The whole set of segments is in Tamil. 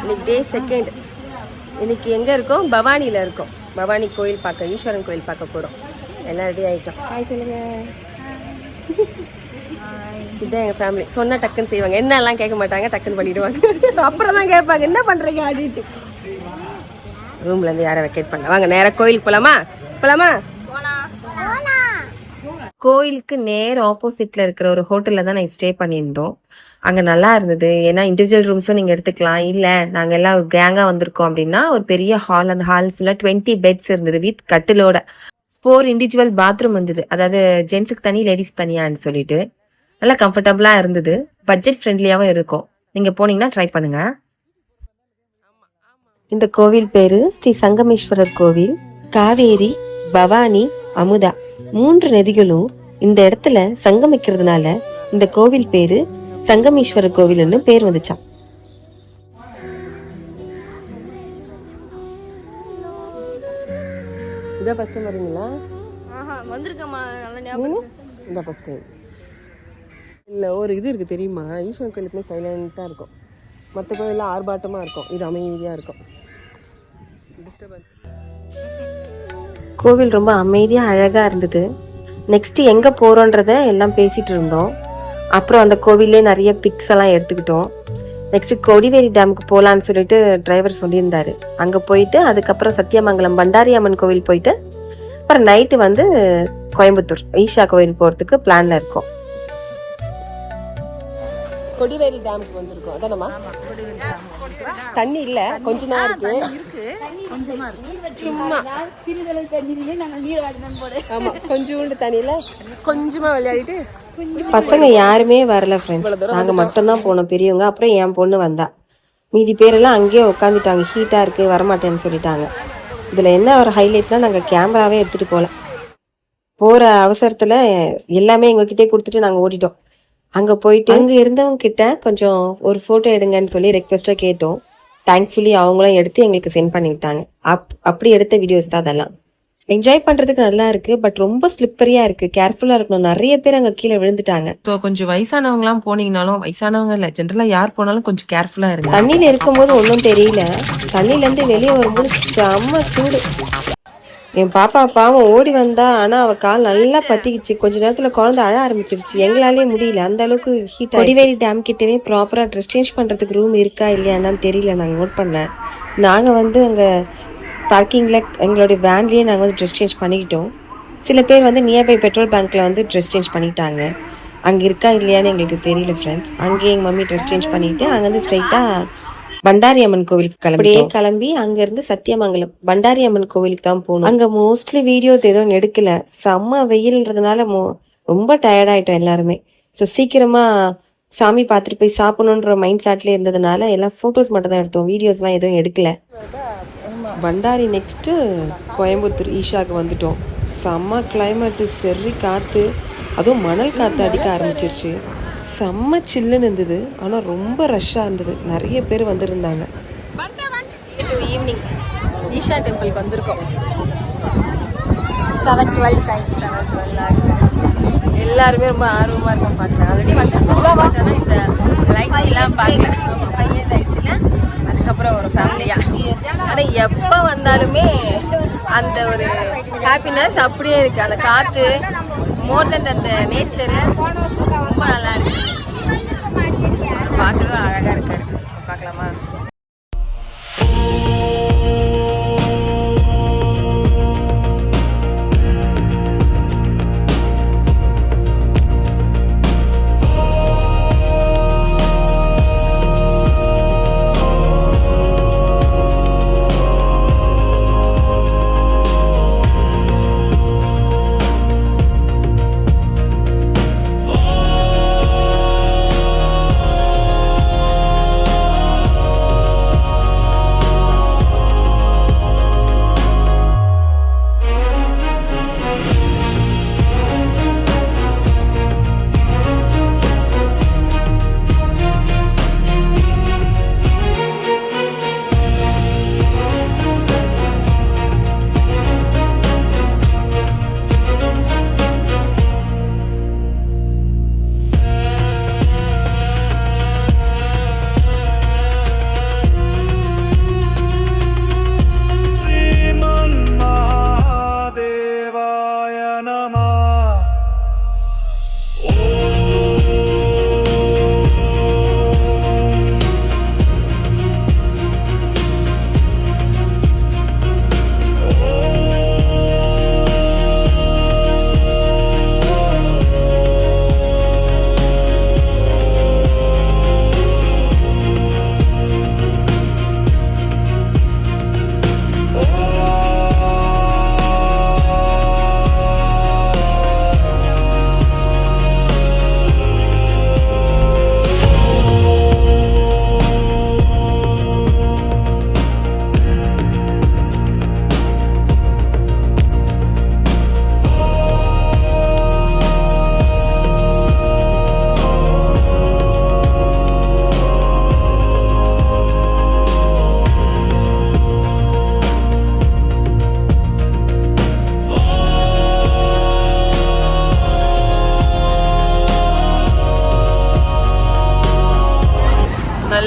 இன்னைக்கு டே செகண்ட். இன்னைக்கு எங்கே இருக்கோம்? பவானியில் இருக்கோம். பவானி கோயில் பார்க்க, ஈஸ்வரன் கோயில் பார்க்க போகிறோம். எல்லாம் ரெடி ஆகிட்டோம். ஹாய் சொல்லுங்க. இதுதான் எங்கள் ஃபேமிலி. சொன்னால் டக்குன்னு செய்வாங்க, என்னெல்லாம் கேட்க மாட்டாங்க, டக்குன்னு பண்ணிவிடுவாங்க. அப்புறம் தான் கேட்பாங்க என்ன பண்ணுறீங்க அப்படின்ட்டு. ரூம்லேருந்து யாரை வெக்கேட் பண்ண. வாங்க நேராக கோயிலுக்கு போகலாமா? போகலாமா? கோயிலுக்கு நேர் ஆப்போசிட்டில் இருக்கிற ஒரு ஹோட்டலில் தான் நான் ஸ்டே பண்ணியிருந்தோம். அங்கே நல்லா இருந்தது. ஏன்னா இண்டிவிஜுவல் ரூம்ஸும் நீங்கள் எடுத்துக்கலாம். இல்லை நாங்கள் எல்லாம் ஒரு கேங்காக வந்திருக்கோம் அப்படின்னா ஒரு பெரிய ஹால். அந்த ஹால் ஃபுல்லாக 20 பெட்ஸ் இருந்தது வித் கட்டிலோட. 4 இண்டிவிஜுவல் பாத்ரூம் இருந்தது. அதாவது ஜென்ஸுக்கு தனி லேடிஸ் தனியான்னு சொல்லிட்டு நல்லா கம்ஃபர்டபுளாக இருந்தது. பட்ஜெட் ஃப்ரெண்ட்லியாகவும் இருக்கும். நீங்கள் போனீங்கன்னா ட்ரை பண்ணுங்க. இந்த கோவில் பேரு ஸ்ரீ சங்கமேஸ்வரர் கோவில். காவேரி, பவானி, அமுதா 3 நதிகளும் இந்த இடத்துல சங்கமிக்கிறதுனால இந்த கோவில் பேரு சங்கமேஸ்வரர் கோவில்னு பேர் வந்துச்சாம். இதான் ஃபர்ஸ்ட் டைம் வரீங்களா? வந்திருக்கேம்மா, நல்ல ஞாபகம். இதான் ஃபர்ஸ்ட் டைம். இல்லை ஒரு இது இருக்குது தெரியுமா, ஈஸ்வரன் கோயிலுக்குமே சைலண்ட்டாக இருக்கும். மற்ற கோயிலெலாம் ஆர்ப்பாட்டமாக இருக்கும், இது அமைதியாக இருக்கும். கோவில் ரொம்ப அமைதியாக அழகாக இருந்தது. நெக்ஸ்ட்டு எங்கே போகிறோன்றத எல்லாம் பேசிகிட்டு இருந்தோம். அப்புறம் அந்த கோவிலே நிறைய பிக்ஸ் எல்லாம் எடுத்துக்கிட்டோம். நெக்ஸ்ட்டு கொடிவேரி டேமுக்கு போகலான்னு சொல்லிட்டு டிரைவர் சொல்லியிருந்தாரு. அங்கே போயிட்டு அதுக்கப்புறம் சத்தியமங்கலம் பண்டாரி அம்மன் கோவில் போயிட்டு அப்புறம் நைட்டு வந்து கோயம்புத்தூர் ஈஷா கோவில் போகிறதுக்கு பிளானில் இருக்கோம். கொடிவேரி டேமுக்கு வந்திருக்கோம். அதானம்மா? தண்ணி இல்லை, கொஞ்ச நேரம் இருக்கு. சும்மா ஆமா, கொஞ்சோண்டு தண்ணியில கொஞ்சமா விளையாடிட்டு பசங்க யாருமே வரல ஃப்ரெண்ட்ஸ். நாங்க மட்டும்தான் போனோம் பெரியவங்க. அப்புறம் என் பொண்ணு வந்தா. மீதி பேரெல்லாம் அங்கேயே உட்காந்துட்டாங்க. ஹீட்டா இருக்கு வரமாட்டேன்னு சொல்லிட்டாங்க. இதுல என்ன ஒரு ஹைலைட்னா நாங்க கேமராவே எடுத்துட்டு போல. போற அவசரத்துல எல்லாமே எங்ககிட்டே கொடுத்துட்டு நாங்க ஓடிட்டோம். அங்க போயிட்டு அங்க இருந்தவங்க கிட்ட கொஞ்சம் ஒரு போட்டோ எடுங்கன்னு சொல்லி ரெக்வெஸ்டா கேட்டோம். தேங்க்ஃபுல்லி அவங்களும் எடுத்து எங்களுக்கு சென்ட் பண்ணிவிட்டாங்க. அப்படி எடுத்த வீடியோஸ் தான் அதெல்லாம். என்ஜாய் பண்றதுக்கு நல்லா இருக்கு, பட் ரொம்ப ஸ்லிப்பரியா இருக்கு. கேர்ஃபுல்லா இருக்கணும். நிறைய பேர் அங்க கீழே விழுந்துட்டாங்க. ஸோ கொஞ்சம் வயசானவங்க எல்லாம் போனீங்கனாலும், வயசானவங்க இல்ல ஜென்ரலா யார் போனாலும் கொஞ்சம் கேர்ஃபுல்லா இருங்க. தண்ணியில இருக்கும்போது ஒன்றும் தெரியல, தண்ணில இருந்து வெளியே வரும்போது செம்ம சூடு. என் பாப்பா பாவம் ஓடி வந்தா, ஆனா அவ கால் நல்லா பத்திக்கிச்சு. கொஞ்ச நேரத்துல குழந்தை அழ ஆரம்பிச்சிருச்சு. எங்களாலே முடியல, அந்த அளவுக்கு ஹீட். கொடிவேரி டேம் கிட்டவே ப்ராப்பரா ட்ரெஸ் சேஞ்ச் பண்றதுக்கு ரூம் இருக்கா இல்லையான்னு தெரியல. நாங்க நோட் பண்ண நாங்க வந்து அங்க பார்க்கிங்ல எங்களுடைய வேன்லயே நாங்க வந்து ட்ரெஸ் சேஞ்ச் பண்ணிக்கிட்டோம். சில பேர் வந்து நியர்பை பெட்ரோல் பேங்க்ல வந்து ட்ரெஸ் சேஞ்ச் பண்ணிட்டாங்க. அங்க இருக்கா இல்லையான்னு எங்களுக்கு தெரியல ஃப்ரெண்ட்ஸ். அங்கேயே எங்க மம்மி ட்ரெஸ் சேஞ்ச் பண்ணிட்டு அங்க வந்து ஸ்ட்ரைட்டா பண்டாரி அம்மன் கோவிலுக்கு கிளம்பி அங்க இருந்து சத்தியமங்கலம் பண்டாரி அம்மன் கோவிலுக்கு தான் போகணும். அங்க மோஸ்ட்லி வீடியோஸ் எதுவும் எடுக்கல. செம்ம வெயில்ன்றதுனால ரொம்ப டயர்ட் ஆயிட்டோம் எல்லாருமே. ஸோ சீக்கிரமா சாமி பார்த்துட்டு போய் சாப்பிடணுன்ற மைண்ட் செட்ல இருந்ததுனால எல்லாம் போட்டோஸ் மட்டும் தான் எடுத்தோம். வீடியோஸ்லாம் எதுவும் எடுக்கல. பண்டாரி நெக்ஸ்ட்டு கோயம்புத்தூர் ஈஷாவுக்கு வந்துட்டோம். செம்ம கிளைமேட்டு, செர்ரி காற்று, அதுவும் மணல் காற்று அடிக்க ஆரம்பிச்சிருச்சு. செம்ம சில்லுன்னு இருந்தது. ஆனால் ரொம்ப ரஷ்ஷாக இருந்தது. நிறைய பேர் வந்துருந்தாங்க. ஈவினிங் ஈஷா டெம்பிளுக்கு வந்திருக்கோம். 7:12 டைம். 7:12 எல்லாருமே ரொம்ப ஆர்வமாக இருக்கோம் பார்க்கலாம். ஆல்ரெடி வந்து இந்த லைட் எல்லாம் பார்க்கல. 5 years ஆயிடுச்சுல. அதுக்கப்புறம் ஒரு ஃபேமிலியாக. ஆனால் எப்போ வந்தாலுமே அந்த ஒரு ஹாப்பினஸ் அப்படியே இருக்குது. அந்த காற்று மோர் தென் அந்த நேச்சரு ரொம்ப நல்லா இருக்கு. பார்க்கவே அழகாக இருக்காரு. பார்க்கலாமா?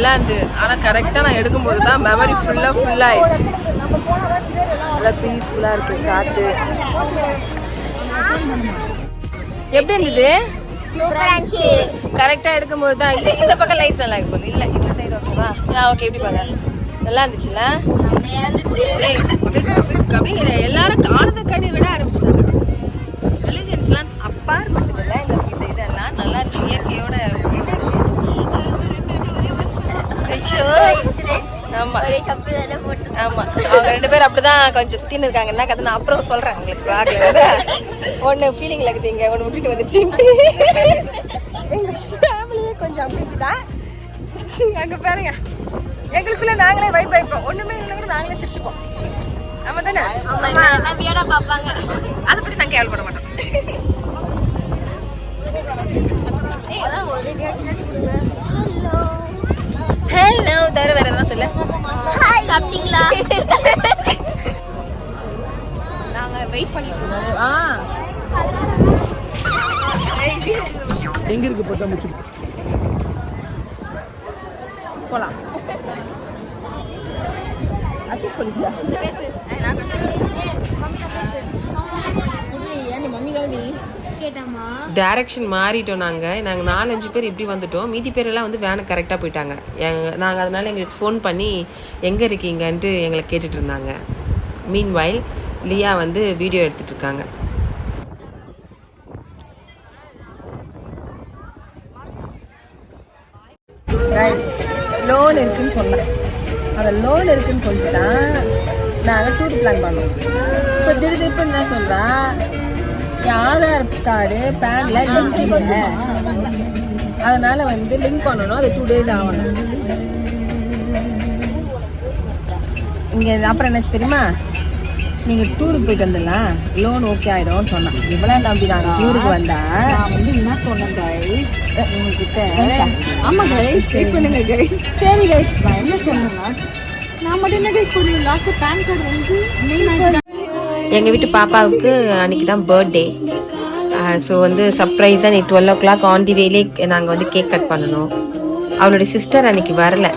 நல்லா இருந்து. ஆனால் கரெக்டாக நான் எடுக்கும்போது தான் மெமரி ஃபுல்லாக ஆயிடுச்சு. நல்லா பீஸ்ஃபுல்லாக இருக்குது காற்று. எப்படி இருந்தது? கரெக்டாக எடுக்கும்போது தான் இந்த பக்கம் லைட் நல்லா இருக்கும். இல்லை இந்த சைடு ஓகேவா? ஓகே. எப்படி பாருங்க, நல்லா இருந்துச்சுல்ல? அப்படிங்கிற எல்லாரும் காணத கண்ணி விட ஆரம்பிச்சிட்டாங்க. ரிலிஜன்ஸ்லாம் அப்பாற்பட்டதில்ல. இந்த இதெல்லாம் நல்லா இருக்கு. இயற்கையோட ஆமா ஆமா. அவங்க 2 பேரும் அப்படிதான் கொஞ்சம் சுத்தின்னு இருக்காங்க. என்ன கதை நான் அப்புறம் சொல்றேன் உங்களுக்கு. பார்க்கல ஒன்னு ஃபீலிங்ல இருக்குதுங்க, ஒன்னு விட்டுட்டு வந்துருச்சு. எங்க ஃபேமிலியே கொஞ்சம் அப்படி இப்படிதான். அங்க பாருங்க, எங்களுக்குள்ள நாங்களே வைப் வைப்போம். ஒண்ணுமே இல்லை கூட நாங்களே சிரிச்சுப்போம். ஆமா தானே? அதை பத்தி நான் கேள்விப்பட மாட்டோம். ஹலோ தவிர வேற எதாவது சொல்ல. சாப்பிட்டீங்களா? நாங்க வெயிட் பண்ணிட்டு எங்க இருக்கு பட்டா முச்சு போலாம். அட்ஜஸ்ட் பண்ணிக்கலாம். டைரக்ஷன் மாறிட்டோம். நாங்கள் 4-5 பேர் இப்படி வந்துட்டோம். மீதி பேரெல்லாம் வந்து வேனுக்கு கரெக்டாக போயிட்டாங்க. நாங்கள் அதனால எங்களுக்கு ஃபோன் பண்ணி எங்கே இருக்கீங்கன்ட்டு எங்களை கேட்டுட்டு இருந்தாங்க. மீன்வைல் லியா வந்து வீடியோ எடுத்துட்டு இருக்காங்க. லோன் இருக்குன்னு சொன்னேன். அந்த லோன் இருக்குன்னு சொல்லிட்டு தான் நாங்கள் டூர் பிளான் பண்ணோம். இப்போ திடீர்னு என்ன சொல்கிறா, என் ஆதார் கார்டு பேனில் லிங்க் இல்லை, அதனால் வந்து லிங்க் பண்ணணும், அது 2 days ஆகணும். இங்கே அப்புறம் என்னாச்சு தெரியுமா, நீங்கள் டூருக்கு போயிட்டு வந்துடலாம், லோன் ஓகே ஆகிடும்னு சொன்னான். இவ்வளோ நம்பி நாங்கள் டூருக்கு வந்தால் நான் வந்து என்ன சொன்னேன் கைஸ் உங்ககிட்ட. ஆமாம் கைஸ், வெயிட் பண்ணுங்க கைஸ். சரி கைஸ், நான் என்ன சொன்னேன்னா, நான் மட்டும் என்ன கைஸ் பண்ணுவேன், லாஸ்ட்டு பேன் கார்டு வந்து எங்கள் வீட்டு பாப்பாவுக்கு அன்றைக்கி தான் பர்த்டே. ஸோ வந்து சர்ப்ரைஸாக அன்றைக்கி 12 o'clock ஆன் தி வேலே நாங்கள் வந்து கேக் கட் பண்ணணும். அவளுடைய சிஸ்டர் அன்றைக்கி வரல,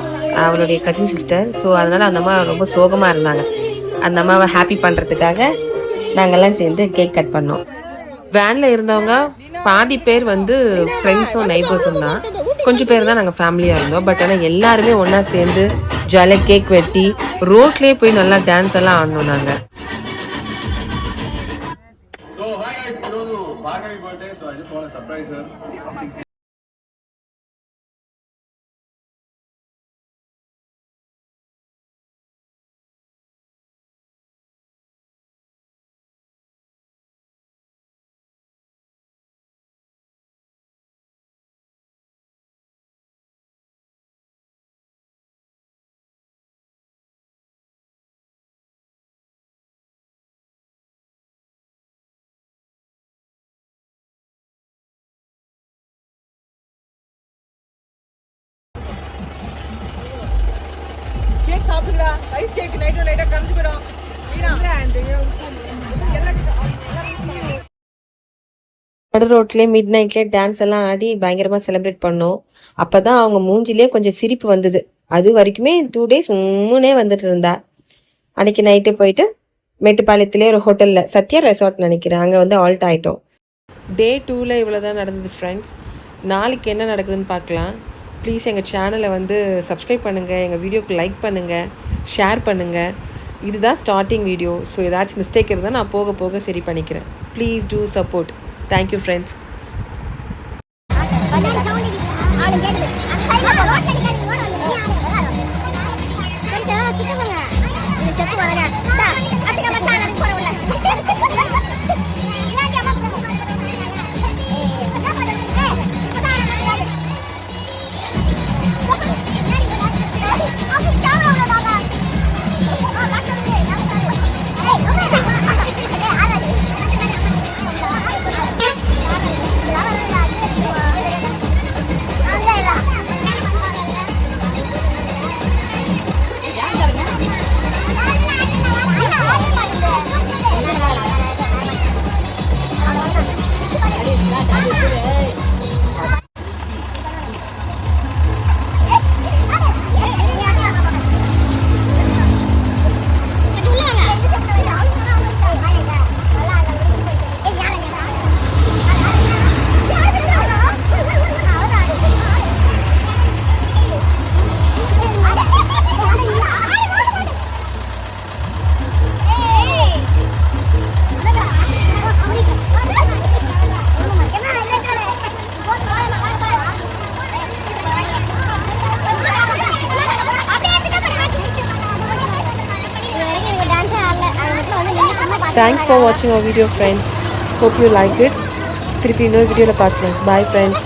அவளுடைய கசின் சிஸ்டர். ஸோ அதனால் அந்த அம்மா ரொம்ப சோகமாக இருந்தாங்க. அந்த அம்மாவை ஹாப்பி பண்ணுறதுக்காக நாங்கள்லாம் சேர்ந்து கேக் கட் பண்ணோம். வேனில் இருந்தவங்க பாதி பேர் வந்து ஃப்ரெண்ட்ஸும் நெய்பர்ஸும் தான். கொஞ்சம் பேர் தான் நாங்கள் ஃபேமிலியாக இருந்தோம். பட் ஆனால் எல்லாருமே ஒன்றா சேர்ந்து ஜாலியாக கேக் வெட்டி ரோட்லேயே போய் நல்லா டான்ஸ் எல்லாம் ஆடணும். நாங்கள் Bhargavi birthday, so I just want to surprise her. Cake சாப்பிடுறா, ஐஸ் கேக் நைட்டா கரைஞ்சு போயிடும். நடு ரோட்லேயே மிட் நைட்லேயே டான்ஸ் எல்லாம் ஆடி பயங்கரமாக செலிப்ரேட் பண்ணோம். அப்போ தான் அவங்க மூஞ்சிலே கொஞ்சம் சிரிப்பு வந்தது. அது வரைக்குமே 2 days உம்முனே வந்துட்டு இருந்தா. அன்னைக்கு நைட்டு போயிட்டு மேட்டுப்பாளையத்துலேயே ஒரு ஹோட்டலில் சத்யா ரெசார்ட் நினைக்கிறேன், அங்கே வந்து ஆல்ட் ஆகிட்டோம். Day 2ல் இவ்வளோ தான் நடந்தது ஃப்ரெண்ட்ஸ். நாளைக்கு என்ன நடக்குதுன்னு பார்க்கலாம். ப்ளீஸ் எங்கள் சேனலை வந்து சப்ஸ்கிரைப் பண்ணுங்கள், எங்கள் வீடியோக்கு லைக் பண்ணுங்கள், ஷேர் பண்ணுங்கள். இதுதான் ஸ்டார்டிங் வீடியோ. ஸோ ஏதாச்சும் மிஸ்டேக் இருந்தால் நான் போக போக சரி பண்ணிக்கிறேன். Please do support. Thank you friends. Thanks for வாட்சிங் our video friends. Hope you like it. திருப்பி இன்னொரு வீடியோவில் பார்க்கலாம். Bye friends.